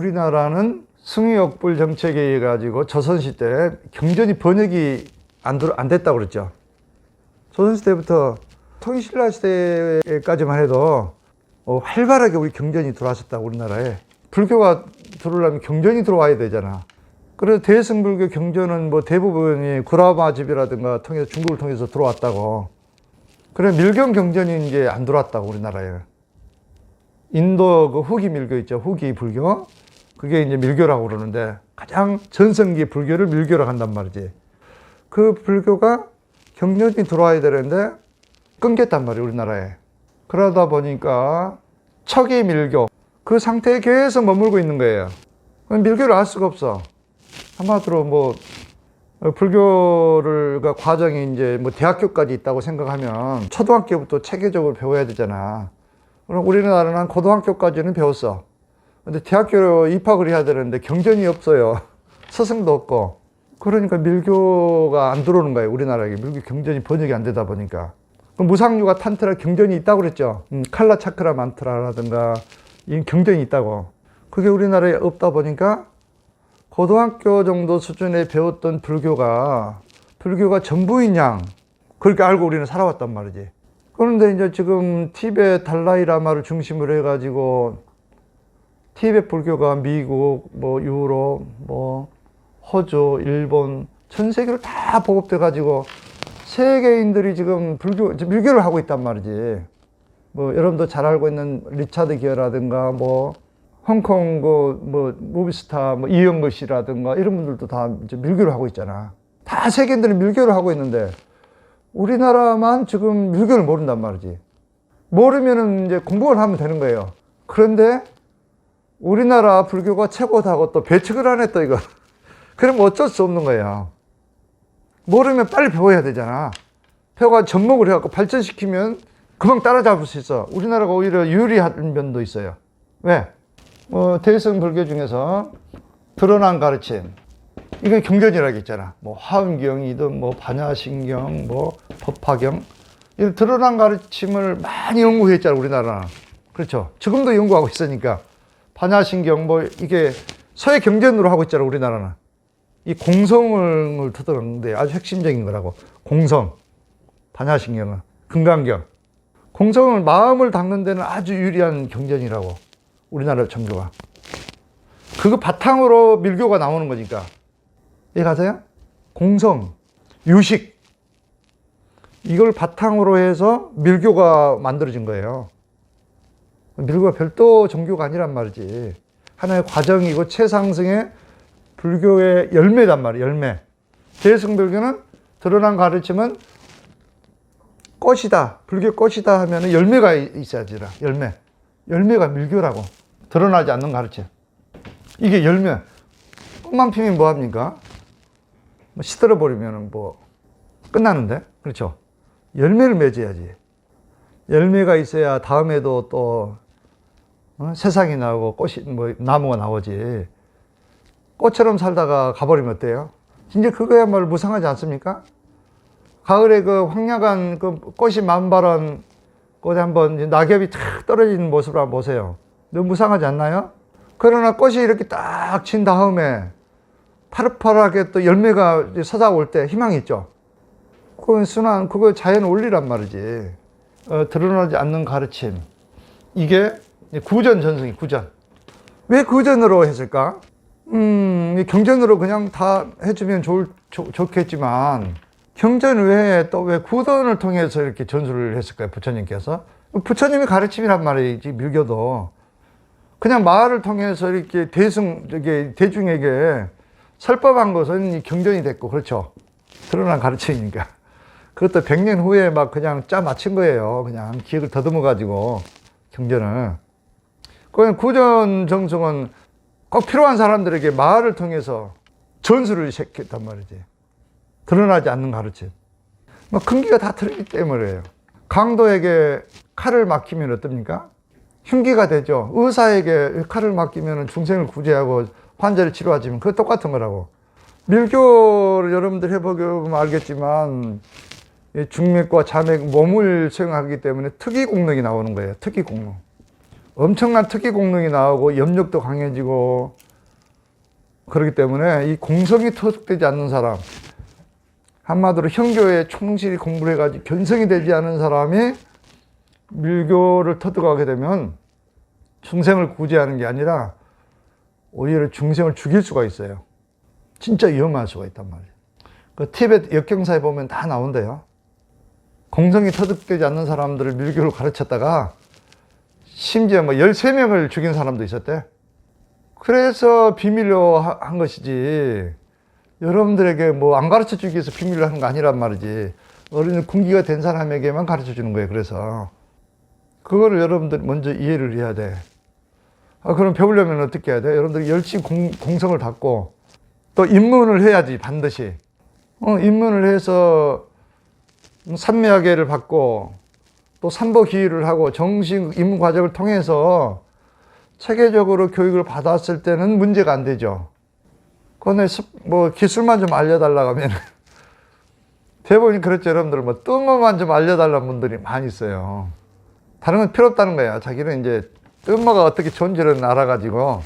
우리나라는 승유역불 정책에 의해 가지고 조선시대 경전이 번역이 안 됐다고 그랬죠. 조선시대부터 통일신라 시대까지만 해도 활발하게 우리 경전이 들어왔었다고, 우리나라에. 불교가 들어오려면 경전이 들어와야 되잖아. 그래서 대승불교 경전은 뭐 대부분이 구라마집이라든가 통해서 중국을 통해서 들어왔다고. 그래 밀경 경전이 이제 안 들어왔다고, 우리나라에. 인도 그 후기 밀교 있죠. 후기 불교. 그게 이제 밀교라고 그러는데 가장 전성기 불교를 밀교라고 한단 말이지. 그 불교가 경전이 들어와야 되는데 끊겼단 말이에요, 우리나라에. 그러다 보니까 척이 밀교, 그 상태에 계속 머물고 있는 거예요. 밀교를 알 수가 없어. 한마디로 뭐 불교를 과정이 이제 뭐 대학교까지 있다고 생각하면 초등학교부터 체계적으로 배워야 되잖아. 그럼 우리나라는 고등학교까지는 배웠어. 근데 대학교로 입학을 해야 되는데 경전이 없어요. 스승도 없고. 그러니까 밀교가 안 들어오는 거예요, 우리나라에. 밀교 경전이 번역이 안 되다 보니까. 무상유가 탄트라 경전이 있다고 그랬죠. 칼라 차크라 만트라라든가 이 경전이 있다고. 그게 우리나라에 없다 보니까 고등학교 정도 수준에 배웠던 불교가 전부인 양 그렇게 알고 우리는 살아왔단 말이지. 그런데 이제 지금 티베트 달라이라마를 중심으로 해가지고 티베트 불교가 미국, 뭐 유럽, 뭐 호주, 일본 전 세계로 다 보급돼 가지고 세계인들이 지금 밀교를 하고 있단 말이지. 뭐 여러분도 잘 알고 있는 리차드 기어라든가 뭐 홍콩 뭐 무비스타 뭐 이영거 씨라든가 이런 분들도 다 이제 밀교를 하고 있잖아. 다 세계인들은 밀교를 하고 있는데 우리나라만 지금 밀교를 모른단 말이지. 모르면은 이제 공부를 하면 되는 거예요. 그런데 우리나라 불교가 최고다고 또 배척을 안 했다, 이거. 그럼 어쩔 수 없는 거예요. 모르면 빨리 배워야 되잖아. 배워가 접목을 해갖고 발전시키면 금방 따라잡을 수 있어. 우리나라가 오히려 유리한 면도 있어요. 왜? 대승 불교 중에서 드러난 가르침. 이건 경전이라고 했잖아. 뭐 화엄경이든 뭐 반야신경, 뭐 법화경. 이런 드러난 가르침을 많이 연구했잖아, 우리나라는. 그렇죠. 지금도 연구하고 있으니까. 반야신경, 뭐 이게 서예 경전으로 하고 있잖아, 우리나라는. 이 공성을 터득하는데 아주 핵심적인 거라고. 공성. 반야신경은. 금강경. 공성을, 마음을 닦는 데는 아주 유리한 경전이라고. 우리나라 정교가. 그거 바탕으로 밀교가 나오는 거니까. 이해가세요? 공성, 유식. 이걸 바탕으로 해서 밀교가 만들어진 거예요. 밀교가 별도 종교가 아니란 말이지. 하나의 과정이고 최상승의 불교의 열매단 말이에요. 열매. 대승불교는 드러난 가르침은 꽃이다. 불교 꽃이다 하면 열매가 있어야지라. 열매. 열매가 밀교라고. 드러나지 않는 가르침. 이게 열매. 꽃만 피면 뭐합니까? 시들어 버리면 뭐 끝나는데. 그렇죠. 열매를 맺어야지. 열매가 있어야 다음에도 또 세상이 나오고 꽃이 뭐 나무가 나오지. 꽃처럼 살다가 가버리면 어때요? 진짜 그거야말로 무상하지 않습니까? 가을에 그 황야간 그 꽃이 만발한 곳에 한번 낙엽이 탁 떨어지는 모습을 한번 보세요. 너무 무상하지 않나요? 그러나 꽃이 이렇게 딱 친 다음에 파릇파릇하게 또 열매가 쏟아올 때 희망이 있죠. 그건 순환, 그거 자연 원리란 말이지. 드러나지 않는 가르침. 이게 구전 전승이 구전. 왜 구전으로 했을까? 경전으로 그냥 다 해주면 좋겠지만, 경전 외에 또 왜 구전을 통해서 이렇게 전수를 했을까요? 부처님께서. 부처님의 가르침이란 말이지, 밀교도. 그냥 말을 통해서 이렇게 대중에게 설법한 것은 경전이 됐고, 그렇죠. 드러난 가르침이니까. 그것도 100년 후에 막 그냥 짜 맞춘 거예요. 그냥 기억을 더듬어 가지고, 경전을. 그건 구전 정성은 꼭 필요한 사람들에게 말을 통해서 전수를 시켰단 말이지. 드러나지 않는 가르침. 뭐 근기가 다 틀리기 때문에요. 강도에게 칼을 맡기면 어떻습니까? 흉기가 되죠. 의사에게 칼을 맡기면 중생을 구제하고 환자를 치료하지만 그거 똑같은 거라고. 밀교를 여러분들 해보면 알겠지만 중맥과 자맥, 몸을 수행하기 때문에 특이 공력이 나오는 거예요. 특이 공력. 엄청난 특기 공능이 나오고 염력도 강해지고 그렇기 때문에 이 공성이 터득되지 않는 사람, 한마디로 형교에 충실히 공부를 해가지고 견성이 되지 않은 사람이 밀교를 터득하게 되면 중생을 구제하는 게 아니라 오히려 중생을 죽일 수가 있어요. 진짜 위험할 수가 있단 말이에요. 그 티베트 역경사에 보면 다 나온대요. 공성이 터득되지 않는 사람들을 밀교를 가르쳤다가 심지어 뭐 13명을 죽인 사람도 있었대. 그래서 비밀로 한 것이지, 여러분들에게 뭐 안 가르쳐 주기 위해서 비밀로 하는 거 아니란 말이지. 어린 군기가 된 사람에게만 가르쳐 주는 거예요. 그래서 그거를 여러분들 먼저 이해를 해야 돼. 그럼 배우려면 어떻게 해야 돼? 여러분들이 열심히 공성을 닦고 또 입문을 해야지, 반드시. 입문을 해서 삼매하계를 받고 또 삼보기율을 하고 정식 입문 과정을 통해서 체계적으로 교육을 받았을 때는 문제가 안 되죠. 그런데 뭐 기술만 좀 알려달라고 하면 대부분 그렇죠. 여러분들 뭐 뜸모만 좀 알려달라는 분들이 많이 있어요. 다른 건 필요 없다는 거야. 자기는 이제 뜸모가 어떻게 존재를 알아가지고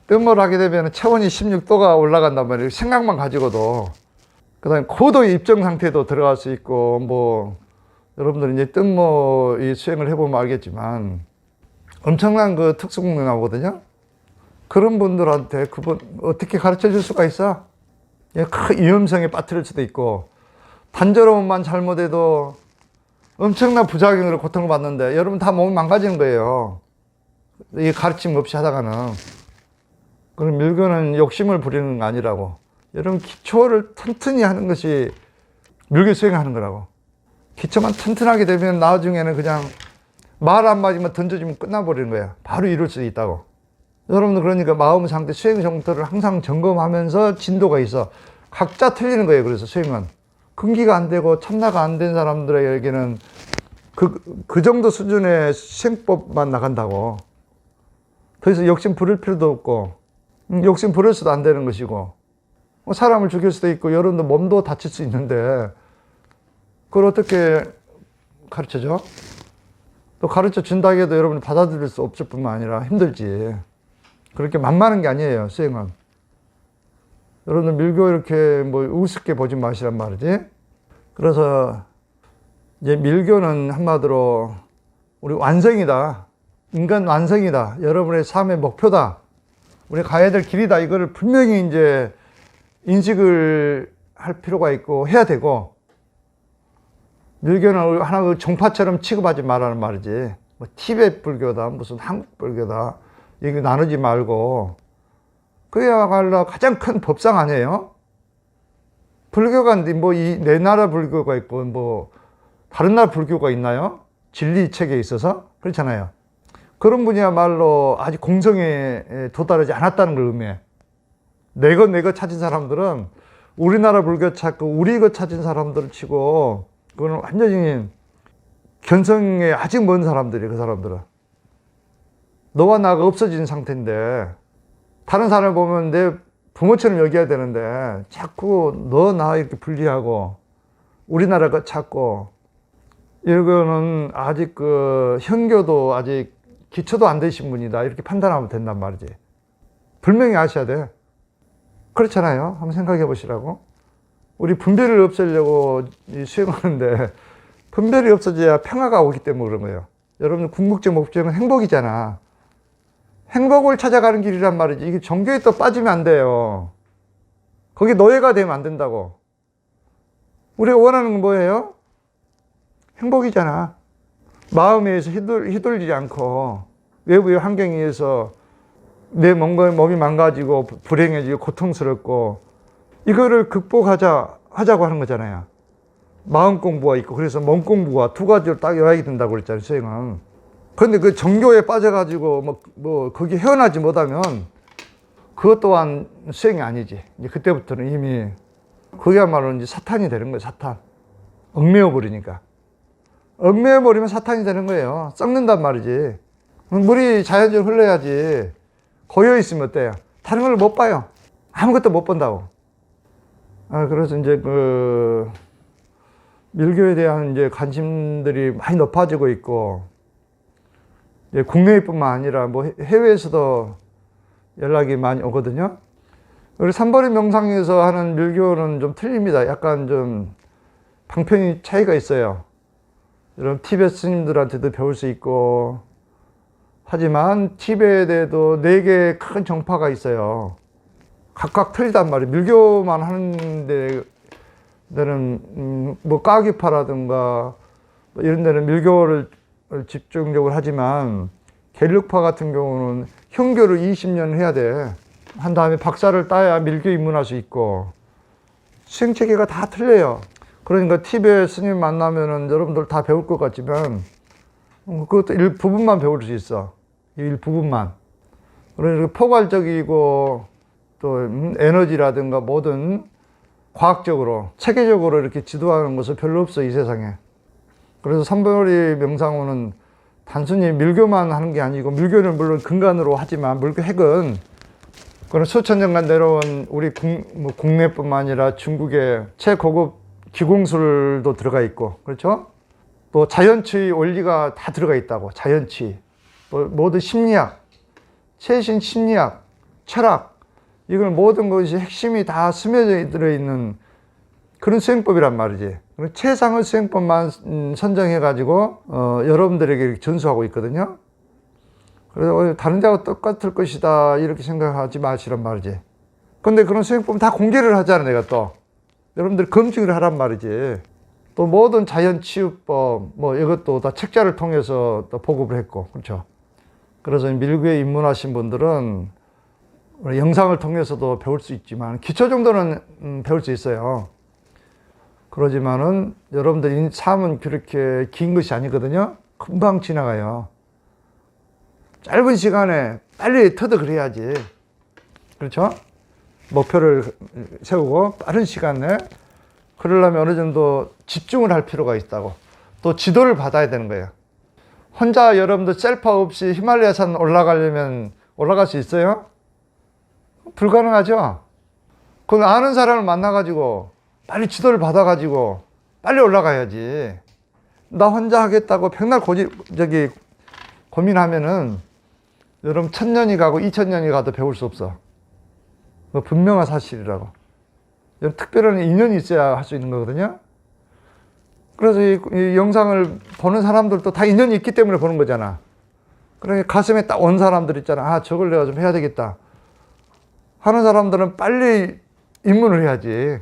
뜸모를 하게 되면 체온이 16도가 올라간단 말이에요. 생각만 가지고도. 그 다음에 고도의 입정 상태도 들어갈 수 있고, 뭐 여러분들 이제 뜸모 이 수행을 해보면 알겠지만 엄청난 그 특수 공부 나오거든요. 그런 분들한테 그분 어떻게 가르쳐 줄 수가 있어? 큰 위험성에 빠뜨릴 수도 있고, 단조로움만 잘못해도 엄청난 부작용으로 고통을 받는데 여러분 다 몸이 망가지는 거예요. 이 가르침 없이 하다가는. 그럼 밀교는 욕심을 부리는 거 아니라고. 여러분 기초를 튼튼히 하는 것이 밀교 수행하는 거라고. 기초만 튼튼하게 되면 나중에는 그냥 말 한마디만 던져주면 끝나버리는 거야. 바로 이룰 수 있다고. 여러분들 그러니까 마음 상태, 수행 정도를 항상 점검하면서 진도가 있어. 각자 틀리는 거예요. 그래서 수행은. 근기가 안 되고 참나가 안 된 사람들에게는 그 정도 수준의 수행법만 나간다고. 더 이상 욕심 부릴 필요도 없고, 욕심 부려서도 안 되는 것이고, 사람을 죽일 수도 있고, 여러분들 몸도 다칠 수 있는데, 그걸 어떻게 가르쳐줘? 또 가르쳐 준다고 해도 여러분이 받아들일 수 없을 뿐만 아니라 힘들지. 그렇게 만만한 게 아니에요, 수행은. 여러분들 밀교 이렇게 뭐 우습게 보지 마시란 말이지. 그래서 이제 밀교는 한마디로 우리 완성이다. 인간 완성이다. 여러분의 삶의 목표다. 우리 가야 될 길이다. 이거를 분명히 이제 인식을 할 필요가 있고 해야 되고, 밀교는 하나 그 종파처럼 취급하지 말라는 말이지. 뭐 티베트 불교다, 무슨 한국 불교다, 이거 나누지 말고, 그야말로 가장 큰 법상 아니에요? 불교가 뭐 내 나라 불교가 있고 뭐 다른 나라 불교가 있나요? 진리 체계에 있어서? 그렇잖아요. 그런 분이야말로 아직 공성에 도달하지 않았다는 걸 의미해. 내 것 찾은 사람들은 우리나라 불교 찾고 우리 것 찾은 사람들을 치고, 그거는 완전히 견성에 아직 먼 사람들이에요. 그 사람들은 너와 나가 없어진 상태인데, 다른 사람을 보면 내 부모처럼 여겨야 되는데 자꾸 너 나 이렇게 분리하고 우리나라 것 찾고, 이거는 아직 그 현교도 아직 기초도 안 되신 분이다, 이렇게 판단하면 된단 말이지. 분명히 아셔야 돼. 그렇잖아요. 한번 생각해 보시라고. 우리 분별을 없애려고 수행하는데 분별이 없어져야 평화가 오기 때문에 그런 거예요. 여러분 궁극적 목적은 행복이잖아. 행복을 찾아가는 길이란 말이지. 이게 종교에 또 빠지면 안 돼요. 거기 노예가 되면 안 된다고. 우리가 원하는 건 뭐예요? 행복이잖아. 마음에 의해서 휘둘리지 않고 외부의 환경에 의해서 내 몸이 망가지고 불행해지고 고통스럽고, 이거를 하자고 하는 거잖아요. 마음 공부가 있고, 그래서 몸 공부가 두 가지로 딱 요약이 된다고 그랬잖아요, 수행은. 그런데 그 정교에 빠져가지고 거기 헤어나지 못하면 그것 또한 수행이 아니지. 이제 그때부터는 이미 그야말로 이제 사탄이 되는 거예요, 사탄. 얽매여 버리니까. 얽매여 버리면 사탄이 되는 거예요. 썩는단 말이지. 물이 자연적으로 흘러야지. 고여 있으면 어때요? 다른 걸 못 봐요. 아무것도 못 본다고. 그래서 이제 밀교에 대한 이제 관심들이 많이 높아지고 있고, 예, 국내뿐만 아니라 뭐 해외에서도 연락이 많이 오거든요. 우리 삼벌이 명상에서 하는 밀교는 좀 틀립니다. 약간 좀 방편이 차이가 있어요. 이런 티베트 스님들한테도 배울 수 있고, 하지만 티베트에도 4개의 큰 정파가 있어요. 각각 틀리단 말이에요. 밀교만 하는 데는 뭐 까기파라든가 이런 데는 밀교를 집중적으로 하지만, 겔룩파 같은 경우는 형교를 20년 해야 돼. 한 다음에 박사를 따야 밀교 입문할 수 있고, 수행 체계가 다 틀려요. 그러니까 티베트 스님 만나면은 여러분들 다 배울 것 같지만, 그것도 일부분만 배울 수 있어. 일부분만. 그러니까 포괄적이고, 또 에너지라든가 뭐든 과학적으로, 체계적으로 이렇게 지도하는 것은 별로 없어, 이 세상에. 그래서 삼벌이 명상호는 단순히 밀교만 하는 게 아니고, 밀교는 물론 근간으로 하지만, 밀교 핵은 그런 수천 년간 내려온 우리 국내뿐만 아니라 중국의 최고급 기공술도 들어가 있고, 그렇죠? 또 자연치의 원리가 다 들어가 있다고. 자연치의, 또 모든 심리학, 최신 심리학, 철학, 이걸 모든 것이 핵심이 다 스며져 들어있는 그런 수행법이란 말이지. 최상의 수행법만 선정해가지고 여러분들에게 전수하고 있거든요. 그래서 다른 데하고 똑같을 것이다 이렇게 생각하지 마시란 말이지. 근데 그런 수행법은 다 공개를 하잖아, 내가 또. 여러분들 검증을 하란 말이지. 또 모든 자연치유법, 뭐 이것도 다 책자를 통해서 또 보급을 했고, 그렇죠. 그래서 밀교에 입문하신 분들은 영상을 통해서도 배울 수 있지만, 기초 정도는 배울 수 있어요. 그러지만은 여러분들 삶은 그렇게 긴 것이 아니거든요. 금방 지나가요. 짧은 시간에 빨리 터득을 해야지. 그렇죠? 목표를 세우고 빠른 시간에, 그러려면 어느 정도 집중을 할 필요가 있다고. 또 지도를 받아야 되는 거예요. 혼자 여러분들 셀파 없이 히말라야 산 올라가려면 올라갈 수 있어요? 불가능하죠? 그건 아는 사람을 만나가지고 빨리 지도를 받아가지고 빨리 올라가야지. 나 혼자 하겠다고 백날 고민하면은 여러분 1000년이 가고 2000년이 가도 배울 수 없어. 뭐 분명한 사실이라고. 특별한 인연이 있어야 할 수 있는 거거든요. 그래서 이 영상을 보는 사람들도 다 인연이 있기 때문에 보는 거잖아. 그러니까 가슴에 딱 온 사람들 있잖아. 아, 저걸 내가 좀 해야 되겠다 하는 사람들은 빨리 입문을 해야지.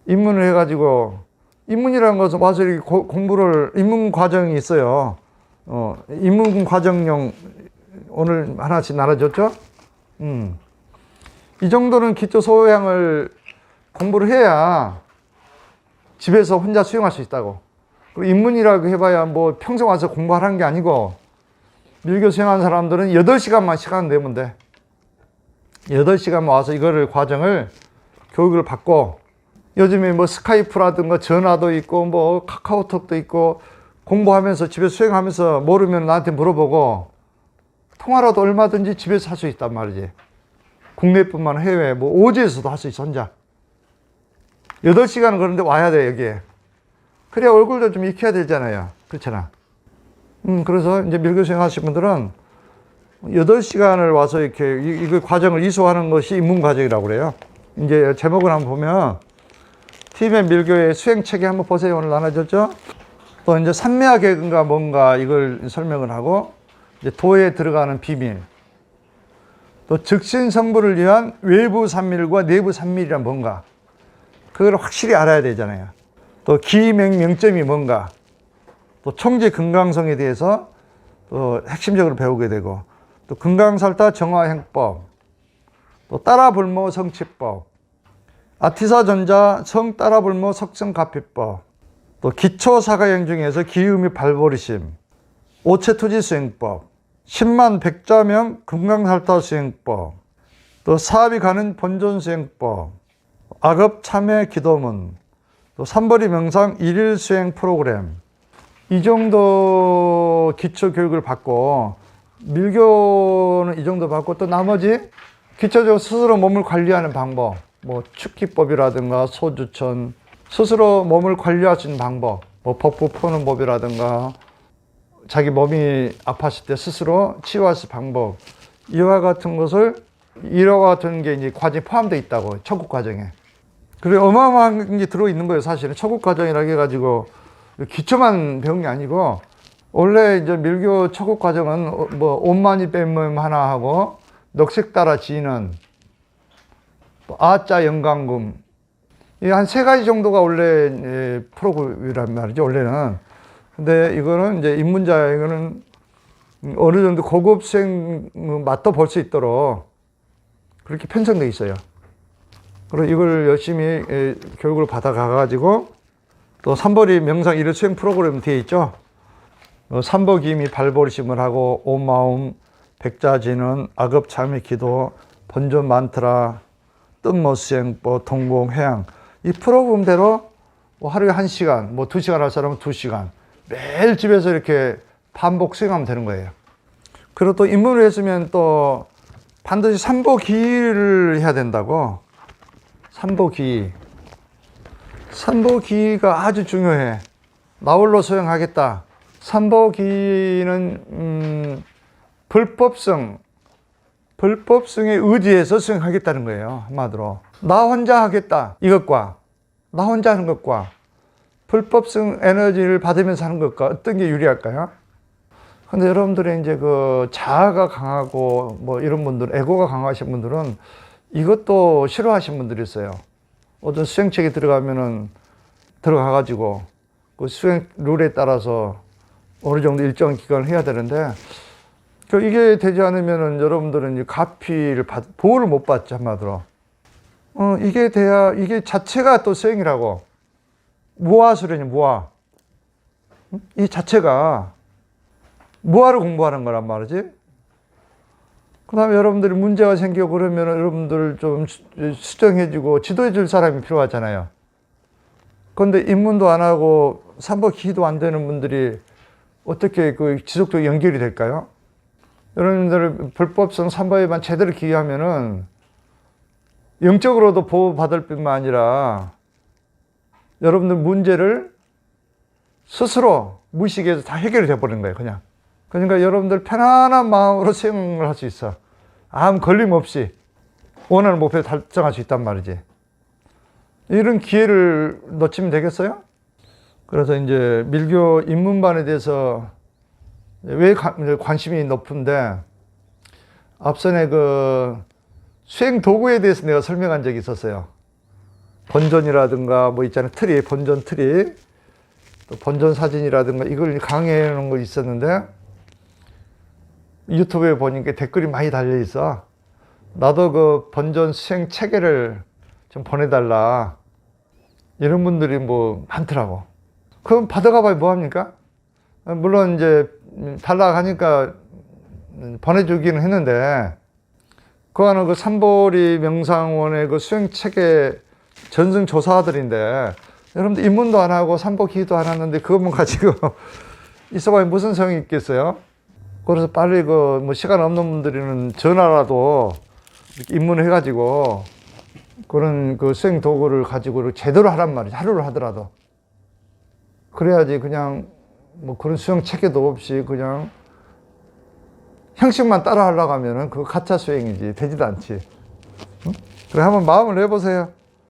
입문을 해가지고, 입문이라는 것은 와서 이렇게 공부를, 입문 과정이 있어요. 입문 과정용 오늘 하나씩 나눠줬죠? 이 정도는 기초 소양을 공부를 해야 집에서 혼자 수용할 수 있다고. 그리고 입문이라고 해봐야 뭐 평생 와서 공부하라는 게 아니고, 밀교 수행하는 사람들은 8시간만 시간 내면 돼. 8시간만 와서 이거를 과정을 교육을 받고, 요즘에 뭐 스카이프라든가 전화도 있고 뭐 카카오톡도 있고, 공부하면서 집에서 수행하면서 모르면 나한테 물어보고, 통화라도 얼마든지 집에서 할 수 있단 말이지. 국내뿐만 해외 뭐 오지에서도 할 수 있어, 혼자. 8시간은 그런데 와야 돼, 여기에. 그래야 얼굴도 좀 익혀야 되잖아요. 그렇잖아. 그래서 이제 밀교 수행하시는 분들은 8시간을 와서 이렇게 이 과정을 이수하는 것이 입문 과정이라고 그래요. 이제 제목을 한번 보면, 티베트 밀교의 수행체계 한번 보세요. 오늘 나눠줬죠? 또 이제 산매화계가 뭔가 이걸 설명을 하고, 이제 도에 들어가는 비밀. 또 즉신성불을 위한 외부 산밀과 내부 산밀이란 뭔가. 그걸 확실히 알아야 되잖아요. 또 기맹명점이 뭔가. 또 총재 건강성에 대해서 또 핵심적으로 배우게 되고, 또 건강살타 정화행법, 또 따라불모 성취법, 아티사전자 성 따라불모 석성가피법, 또 기초사가형 중에서 기음이 발보리심, 오체투지 수행법, 10만 백자명 건강살타 수행법, 또 사업이 가는 본존 수행법, 악업 참회 기도문, 또 삼벌이 명상 1일 수행 프로그램. 이 정도 기초 교육을 받고, 밀교는 이 정도 받고, 또 나머지 기초적으로 스스로 몸을 관리하는 방법, 뭐 축기법이라든가 소주천, 스스로 몸을 관리할 수 있는 방법, 뭐 법부 푸는 법이라든가, 자기 몸이 아팠을 때 스스로 치유할 수 방법, 이와 같은 것을, 이와 같은 게 이제 과정에 포함되어 있다고, 초급 과정에. 그리고 어마어마한 게 들어있는 거예요, 사실은. 초급 과정이라고 해가지고, 기초만 배운 게 아니고, 원래 이제 밀교 초급 과정은 뭐, 온만이 뺀몸 하나 하고, 넉색 따라 지는, 아자 영강금, 이 한 3가지 정도가 원래 프로그램이란 말이죠, 원래는. 근데 이거는 이제 입문자, 이거는 어느 정도 고급 수행 맛도 볼 수 있도록 그렇게 편성되어 있어요. 그리고 이걸 열심히 교육을 받아가가지고 또 삼보리 명상 일일 수행 프로그램 되어 있죠. 삼보기미 발보리심을 하고 온마음, 백자진은, 악업참회 기도, 번전 만트라, 뜬모수행법, 동봉, 해양, 이 프로그램대로 뭐 하루에 1시간, 뭐 2시간 할 사람은 2시간 매일 집에서 이렇게 반복 수행하면 되는 거예요. 그리고 또 입문을 했으면 또 반드시 삼보기를 해야 된다고. 삼보기. 삼보기가 아주 중요해. 나홀로 수행하겠다. 삼보기는 불법성에 의지해서 수행하겠다는 거예요, 한마디로. 나 혼자 하겠다, 이것과 나 혼자 하는 것과 불법성 에너지를 받으면서 하는 것과 어떤 게 유리할까요? 근데 여러분들의 이제 그 자아가 강하고 뭐 이런 분들, 에고가 강하신 분들은 이것도 싫어하시는 분들이 있어요. 어떤 수행책에 들어가가지고 그 수행 룰에 따라서 어느 정도 일정 기간을 해야 되는데, 이게 되지 않으면은 여러분들은 가피를 보호를 못 받죠, 한마디로. 이게 돼야, 이게 자체가 또 수행이라고. 무아수련이 무아. 이 자체가 무아를 공부하는 거란 말이지. 그 다음에 여러분들이 문제가 생기고 그러면 여러분들 좀 수정해주고 지도해줄 사람이 필요하잖아요. 그런데 입문도 안 하고 삼보기도 안 되는 분들이 어떻게 그 지속적으로 연결이 될까요? 여러분들 불법성 삼보에만 제대로 기여하면은 영적으로도 보호받을 뿐만 아니라 여러분들 문제를 스스로 무의식에서 다 해결이 돼버리는 거예요, 그냥. 그러니까 여러분들 편안한 마음으로 수행을 할 수 있어. 아무 걸림 없이 원하는 목표를 달성할 수 있단 말이지. 이런 기회를 놓치면 되겠어요? 그래서 이제 밀교 입문반에 대해서 왜 관심이 높은데, 앞선에 그 수행 도구에 대해서 내가 설명한 적이 있었어요. 번전이라든가 뭐 있잖아요, 트리, 번전 트리, 또 번전 사진이라든가 이걸 강의해 놓은 거 있었는데, 유튜브에 보니까 댓글이 많이 달려 있어. 나도 그 번전 수행 체계를 좀 보내달라, 이런 분들이 뭐 많더라고. 그럼 받아가 봐야 뭐합니까? 물론 이제 달라고 하니까 보내주기는 했는데, 그거는 그 삼보리 명상원의 그 수행 체계 전승조사들인데, 여러분들 입문도 안 하고 삼보기도 안 하는데 그것만 가지고 있어봐야 무슨 소용이 있겠어요? 그래서 빨리 그 뭐 시간 없는 분들은 전화라도 이렇게 입문을 해가지고 그런 그 수행 도구를 가지고 제대로 하란 말이지, 하루를 하더라도. 그래야지 그냥 뭐 그런 수행 체계도 없이 그냥 형식만 따라 하려고 하면은 그거 가짜 수행이지, 되지도 않지. 응? 그래, 한번 마음을 내보세요.